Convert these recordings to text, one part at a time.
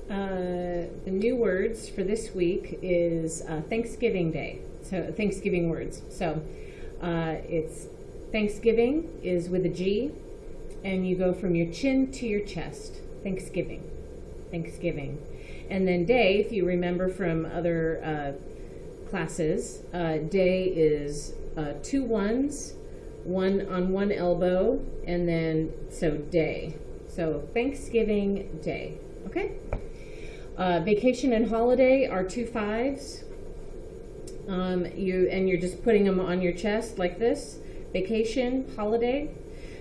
The new words for this week is Thanksgiving Day. So Thanksgiving words. So it's Thanksgiving is with a G, and you go from your chin to your chest. Thanksgiving. Thanksgiving. And then day, if you remember from other classes, day is two ones, one on one elbow, and then so day. So Thanksgiving Day. Okay? Vacation and holiday are two fives. You're just putting them on your chest like this. Vacation, holiday.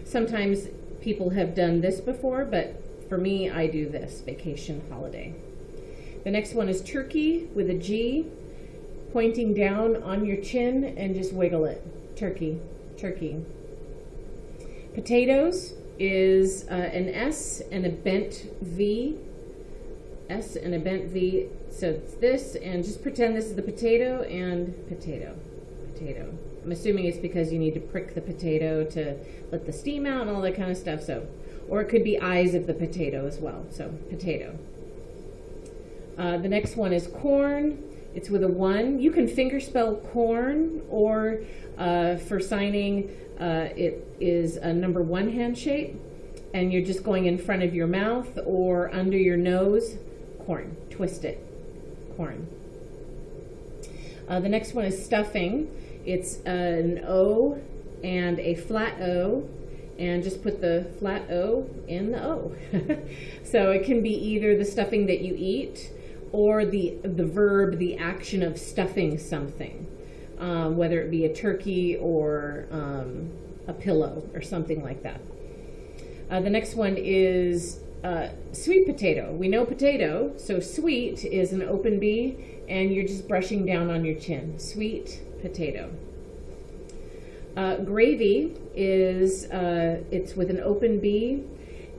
Sometimes people have done this before, but for me, I do this, vacation, holiday. The next one is turkey with a G, pointing down on your chin and just wiggle it. Turkey, turkey. Potatoes is an S and a bent V. S and a bent V. So it's this, and just pretend this is the potato and potato. Potato. I'm assuming it's because you need to prick the potato to let the steam out and all that kind of stuff. So, or it could be eyes of the potato as well. So potato. The next one is corn. It's with a 1. You can finger spell corn, or for signing, it is a number 1 hand shape, and you're just going in front of your mouth or under your nose. Corn. Twist it. Corn. The next one is stuffing. It's an O and a flat O, and just put the flat O in the O. So it can be either the stuffing that you eat or the verb, the action of stuffing something, whether it be a turkey or a pillow or something like that. The next one is sweet potato. We know potato, so sweet is an open B, and you're just brushing down on your chin. Sweet potato. Gravy is, it's with an open B,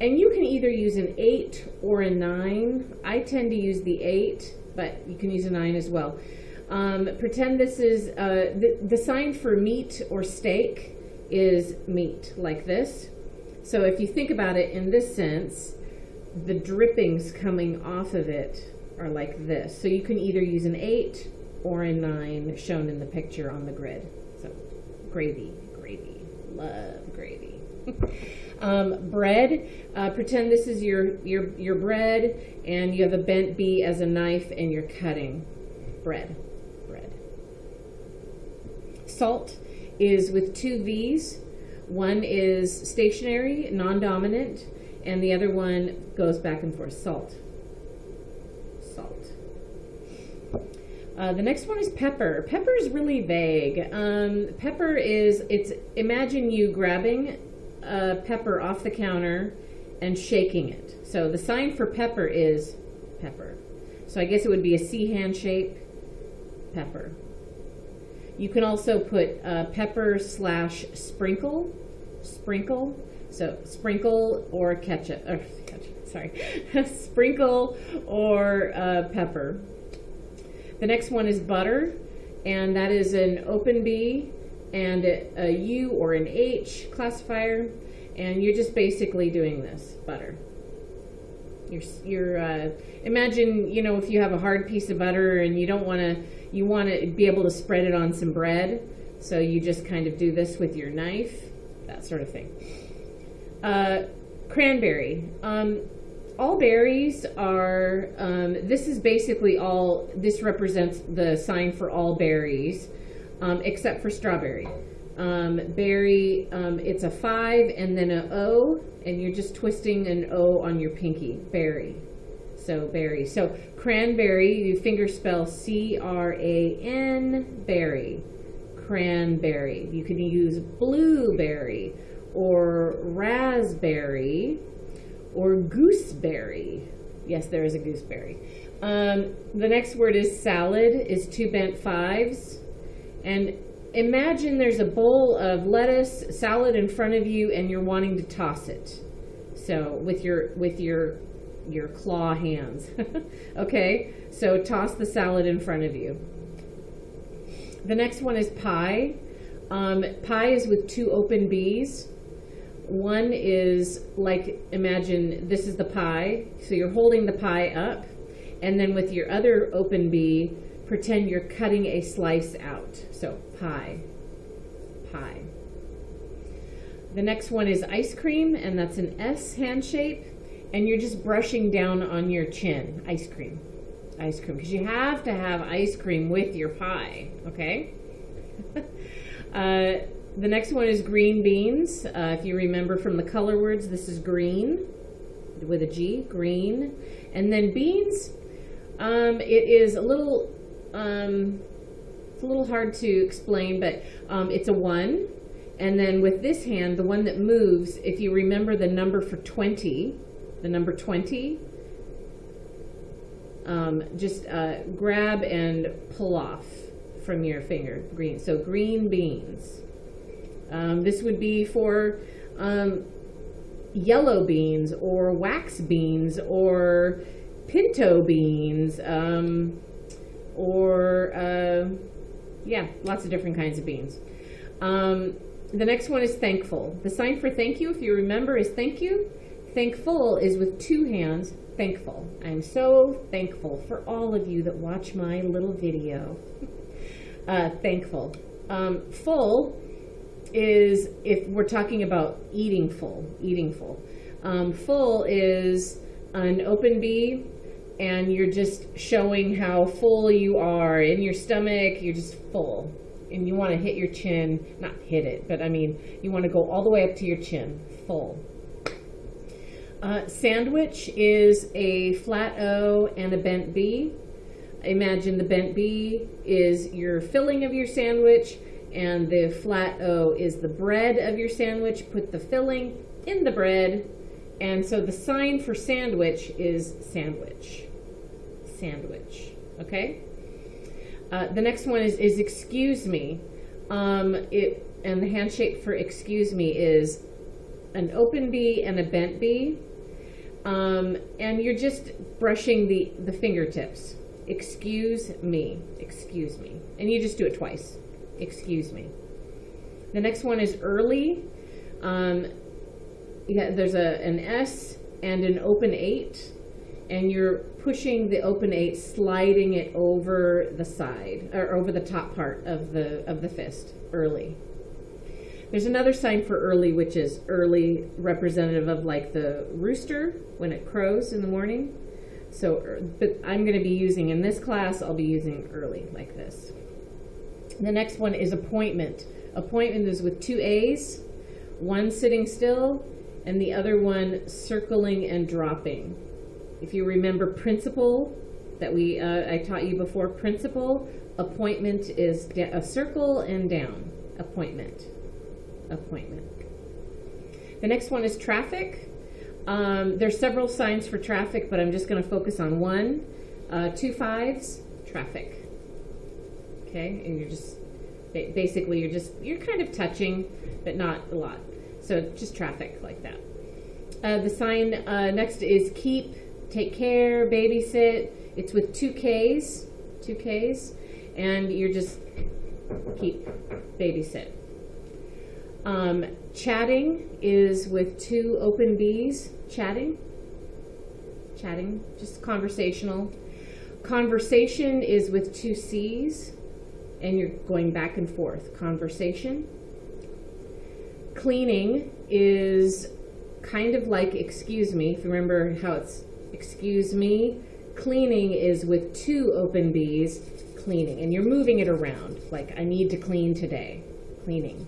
and you can either use an 8 or a 9. I tend to use the 8, but you can use a 9 as well. Pretend this is, the sign for meat or steak is meat, like this. So if you think about it in this sense, the drippings coming off of it are like this. So you can either use an 8 or a 9 shown in the picture on the grid. So gravy, gravy, love gravy. Bread, pretend this is your bread, and you have a bent B as a knife and you're cutting bread. Bread. Salt is with 2 V's. One is stationary, non-dominant, and the other one goes back and forth. Salt. Salt. The next one is pepper. Pepper is really vague. Pepper is, imagine you grabbing a pepper off the counter and shaking it. So the sign for pepper is pepper. So I guess it would be a C hand shape, pepper. You can also put pepper / sprinkle. Sprinkle. So sprinkle or ketchup. Sprinkle or pepper. The next one is butter, and that is an open B and a U or an H classifier, and you're just basically doing this, butter. You're imagine, if you have a hard piece of butter and you want to be able to spread it on some bread, so you just kind of do this with your knife, that sort of thing. Cranberry. All berries are, this is basically this represents the sign for all berries, except for strawberry. Berry, it's a 5 and then an O, and you're just twisting an O on your pinky. Berry. So berry. So cranberry, you finger spell C-R-A-N, berry. Cranberry. You can use blueberry or raspberry or gooseberry. Yes, there is a gooseberry. The next word is salad, is 2 bent 5s. And imagine there's a bowl of lettuce, salad in front of you, and you're wanting to toss it. So with your claw hands. Okay, so toss the salad in front of you. The next one is pie. Pie is with 2 open B's. One is like, imagine this is the pie. So you're holding the pie up, and then with your other open B, pretend you're cutting a slice out. So pie, pie. The next one is ice cream, and that's an S hand shape, and you're just brushing down on your chin. Ice cream, because you have to have ice cream with your pie, okay? The next one is green beans. If you remember from the color words, this is green with a G, green. And then beans, it is a little, it's a little hard to explain, but it's a 1. And then with this hand, the one that moves, if you remember the number for 20, the number 20, just grab and pull off from your finger, green. So green beans. This would be for yellow beans or wax beans or pinto beans yeah, lots of different kinds of beans. The next one is thankful. The sign for thank you, if you remember, is thank you. Thankful is with 2 hands, thankful. I'm so thankful for all of you that watch my little video. Thankful. Full is, if we're talking about eating full, full is an open B, and you're just showing how full you are in your stomach. You're just full, and you want to hit your chin, not hit it, but I mean, you want to go all the way up to your chin, full. Sandwich is a flat O and a bent B. Imagine the bent B is your filling of your sandwich, and the flat O is the bread of your sandwich. Put the filling in the bread, and so the sign for sandwich is sandwich. Sandwich, okay? The next one is excuse me. And the hand shape for excuse me is an open B and a bent B. And you're just brushing the fingertips. Excuse me, and you just do it twice. Excuse me. The next one is early. There's an S and an open 8, and you're pushing the open 8, sliding it over the side or over the top part of the fist. Early. There's another sign for early, which is early, representative of like the rooster when it crows in the morning. So, but I'm going to be using, in this class, I'll be using early like this. The next one is appointment. Appointment is with 2 A's, one sitting still, and the other one circling and dropping. If you remember principle that I taught you before, principle, appointment is a circle and down. Appointment. The next one is traffic. There's several signs for traffic, but I'm just going to focus on one. 2 5s, traffic. Okay, and you're just basically you're kind of touching, but not a lot. So just traffic like that. The sign next is keep, take care, babysit. It's with 2 K's, and you're just keep, babysit. Chatting is with 2 open B's. Chatting, just conversational. Conversation is with 2 C's, and you're going back and forth. Conversation. Cleaning is kind of like excuse me. If you remember how it's excuse me, cleaning is with 2 open B's, cleaning, and you're moving it around. Like, I need to clean today. Cleaning.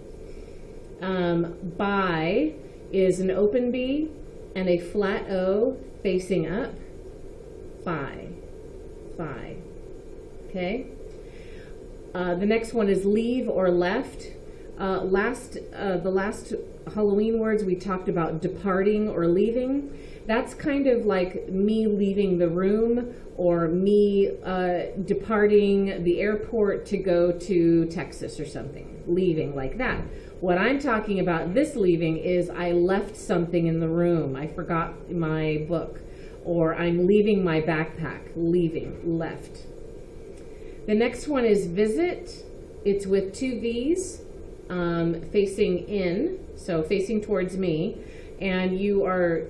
By is an open B and a flat O facing up. By. Okay. The next one is leave or left. The last Halloween words we talked about departing or leaving. That's kind of like me leaving the room, or me departing the airport to go to Texas or something. Leaving like that. What I'm talking about, this leaving, is I left something in the room. I forgot my book. Or I'm leaving my backpack. Leaving, left. The next one is visit. It's with 2 V's. facing in, so facing towards me, and you are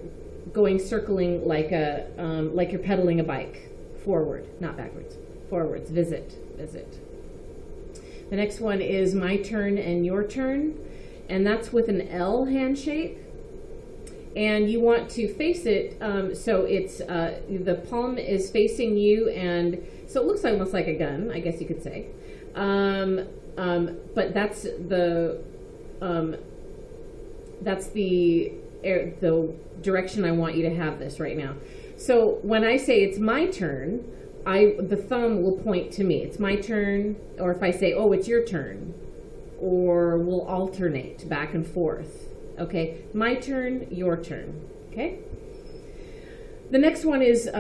going circling like like you're pedaling a bike, forward, not backwards, forwards. Visit. The next one is my turn and your turn, and that's with an L handshake. And you want to face it, so it's the palm is facing you, and so it looks almost like a gun, I guess you could say. But that's the direction I want you to have this right now. So when I say it's my turn, the thumb will point to me. It's my turn, or if I say, oh, it's your turn, or we'll alternate back and forth. Okay, my turn, your turn. Okay. The next one is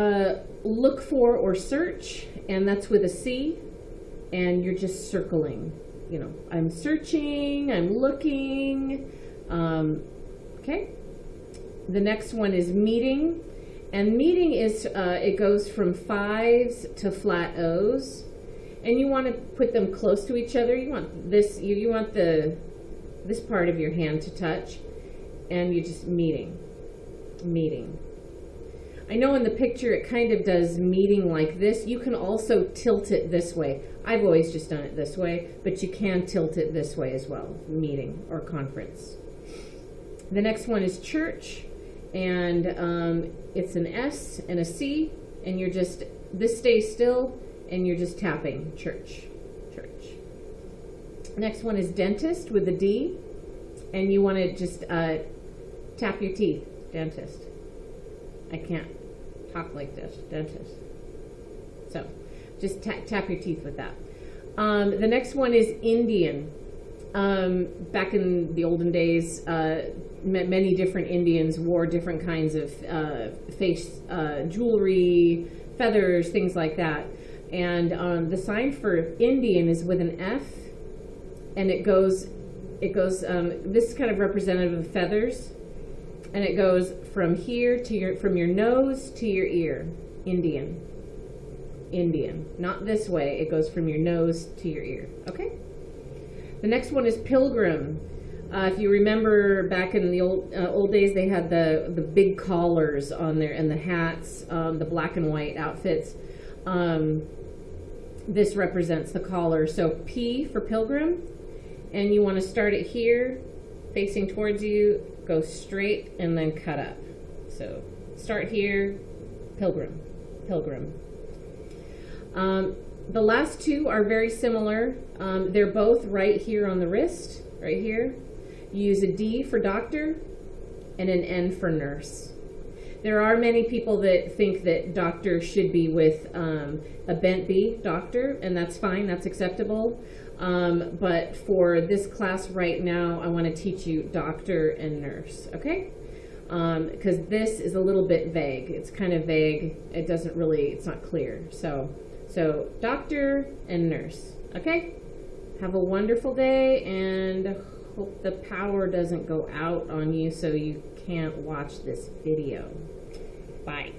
look for or search, and that's with a C, and you're just circling. You know, I'm searching, I'm looking. Okay. The next one is meeting, and meeting is it goes from 5s to flat O's, and you want to put them close to each other. You want this. You want this part of your hand to touch, and you're just meeting. I know in the picture it kind of does meeting like this. You can also tilt it this way. I've always just done it this way, but you can tilt it this way as well, meeting or conference. The next one is church, and it's an S and a C, and you're just, this stays still, and you're just tapping, church. Next one is dentist with a D, and you want to just tap your teeth, dentist. I can't talk like this, dentist. So just tap your teeth with that. The next one is Indian. Back in the olden days, many different Indians wore different kinds of face jewelry, feathers, things like that. And the sign for Indian is with an F, and it goes. This is kind of representative of feathers, and it goes from here to from your nose to your ear. Indian, not this way. It goes from your nose to your ear. Okay. The next one is pilgrim. If you remember back in the old days, they had the big collars on there and the hats, the black and white outfits. This represents the collar. So P for pilgrim, and you want to start it here, facing towards you, go straight, and then cut up. So start here, pilgrim. The last two are very similar. They're both right here on the wrist, right here. You use a D for doctor and an N for nurse. There are many people that think that doctor should be with a bent B, doctor, and that's fine, that's acceptable. But for this class right now, I want to teach you doctor and nurse, okay? Because this is a little bit vague. It's kind of vague. It doesn't really, it's not clear. So doctor and nurse, okay? Have a wonderful day, and hope the power doesn't go out on you so you can't watch this video. Bye.